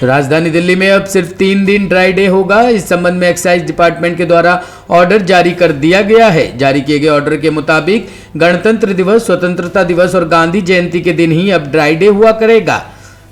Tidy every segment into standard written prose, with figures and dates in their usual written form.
राजधानी दिल्ली में अब सिर्फ 3 दिन ड्राई डे होगा। इस संबंध में एक्साइज डिपार्टमेंट के द्वारा ऑर्डर जारी कर दिया गया है। जारी किए गए ऑर्डर के मुताबिक गणतंत्र दिवस, स्वतंत्रता दिवस और गांधी जयंती के दिन ही अब ड्राई डे हुआ करेगा।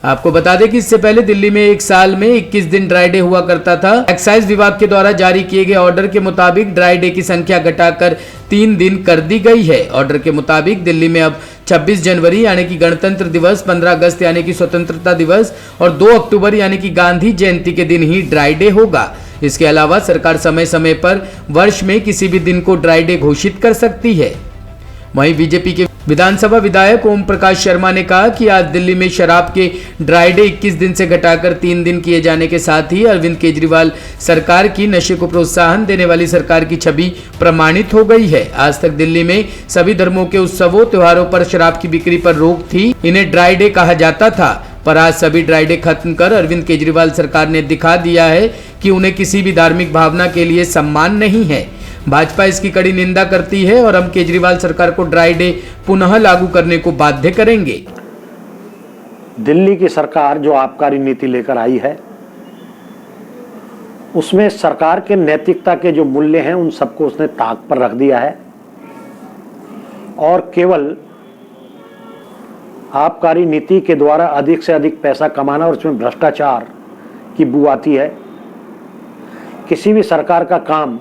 आपको बता दें कि इससे पहले दिल्ली में एक साल में 21 दिन ड्राई डे हुआ करता था। एक्साइज विभाग के द्वारा जारी किए गए ऑर्डर के मुताबिक ड्राई डे की संख्या घटाकर 3 दिन कर दी गई है। ऑर्डर के मुताबिक दिल्ली में अब 26 जनवरी यानी कि गणतंत्र दिवस, 15 अगस्त यानी कि स्वतंत्रता दिवस और 2 अक्टूबर यानी कि गांधी जयंती के दिन ही ड्राई डे होगा। इसके अलावा सरकार समय समय पर वर्ष में किसी भी दिन को ड्राई डे घोषित कर सकती है। वहीं बीजेपी के विधानसभा विधायक ओम प्रकाश शर्मा ने कहा कि आज दिल्ली में शराब के ड्राई डे 21 दिन से घटाकर 3 दिन किए जाने के साथ ही अरविंद केजरीवाल सरकार की नशे को प्रोत्साहन देने वाली सरकार की छवि प्रमाणित हो गई है। आज तक दिल्ली में सभी धर्मों के उत्सवों त्योहारों पर शराब की बिक्री पर रोक थी। इन्हें ड्राई डे कहा जाता था, पर आज सभी ड्राई डे खत्म कर अरविंद केजरीवाल सरकार ने दिखा दिया है कि उन्हें किसी भी धार्मिक भावना के लिए सम्मान नहीं है। भाजपा इसकी कड़ी निंदा करती है और हम केजरीवाल सरकार को ड्राई डे पुनः लागू करने को बाध्य करेंगे। दिल्ली की सरकार जो आबकारी नीति लेकर आई है, उसमें सरकार के नैतिकता के जो मूल्य हैं उन सबको उसने ताक पर रख दिया है और केवल आबकारी नीति के द्वारा अधिक से अधिक पैसा कमाना और उसमें भ्रष्टाचार की बू आती है। किसी भी सरकार का काम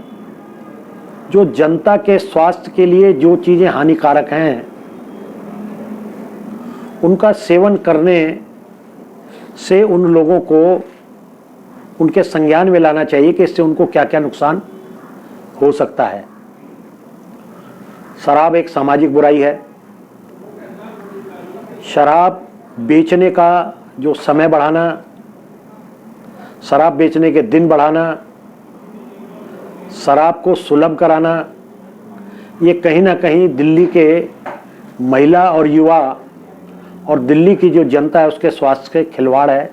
जो जनता के स्वास्थ्य के लिए जो चीज़ें हानिकारक हैं उनका सेवन करने से उन लोगों को उनके संज्ञान में लाना चाहिए कि इससे उनको क्या क्या नुकसान हो सकता है। शराब एक सामाजिक बुराई है। शराब बेचने का जो समय बढ़ाना, शराब बेचने के दिन बढ़ाना, शराब को सुलभ कराना, ये कहीं ना कहीं दिल्ली के महिला और युवा और दिल्ली की जो जनता है उसके स्वास्थ्य के खिलवाड़ है।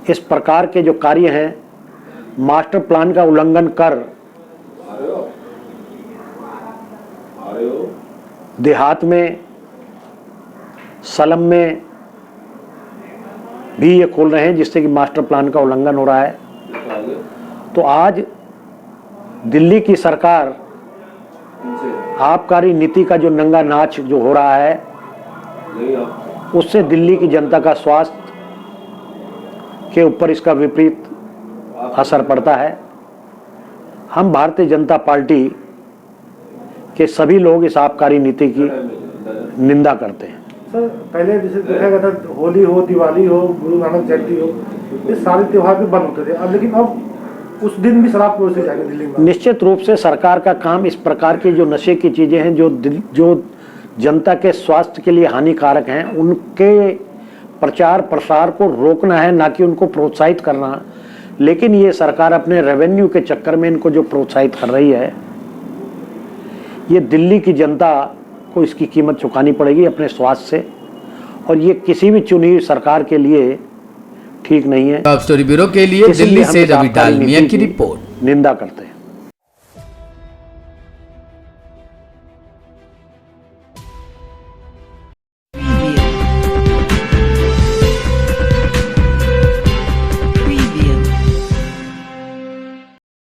इस प्रकार के जो कार्य हैं, मास्टर प्लान का उल्लंघन कर देहात में, सलम में भी ये खोल रहे हैं जिससे कि मास्टर प्लान का उल्लंघन हो रहा है। तो आज दिल्ली की सरकार आबकारी नीति का जो नंगा नाच जो हो रहा है उससे दिल्ली की जनता का स्वास्थ्य के ऊपर इसका विपरीत असर पड़ता है। हम भारतीय जनता पार्टी के सभी लोग इस आबकारी नीति की निंदा करते हैं। सर, पहले जैसे देखा गया था, होली हो, दिवाली हो, गुरु नानक जयंती हो, ये सारे त्योहार भी बंद होते थे। अब लेकिन अब उस दिन भी शराब परोसी जाएगी दिल्ली में। निश्चित रूप से सरकार का काम इस प्रकार की जो नशे की चीजें हैं जो जनता के स्वास्थ्य के लिए हानिकारक हैं उनके प्रचार प्रसार को रोकना है, ना कि उनको प्रोत्साहित करना। लेकिन ये सरकार अपने रेवेन्यू के चक्कर में इनको जो प्रोत्साहित कर रही है, ये दिल्ली की जनता को इसकी कीमत चुकानी पड़ेगी अपने स्वास्थ्य से, और ये किसी भी चुनी हुई सरकार के लिए ठीक नहीं है। टॉप स्टोरी ब्यूरो के लिए दिल्ली से रवि डालमिया की रिपोर्ट। निंदा करते हैं।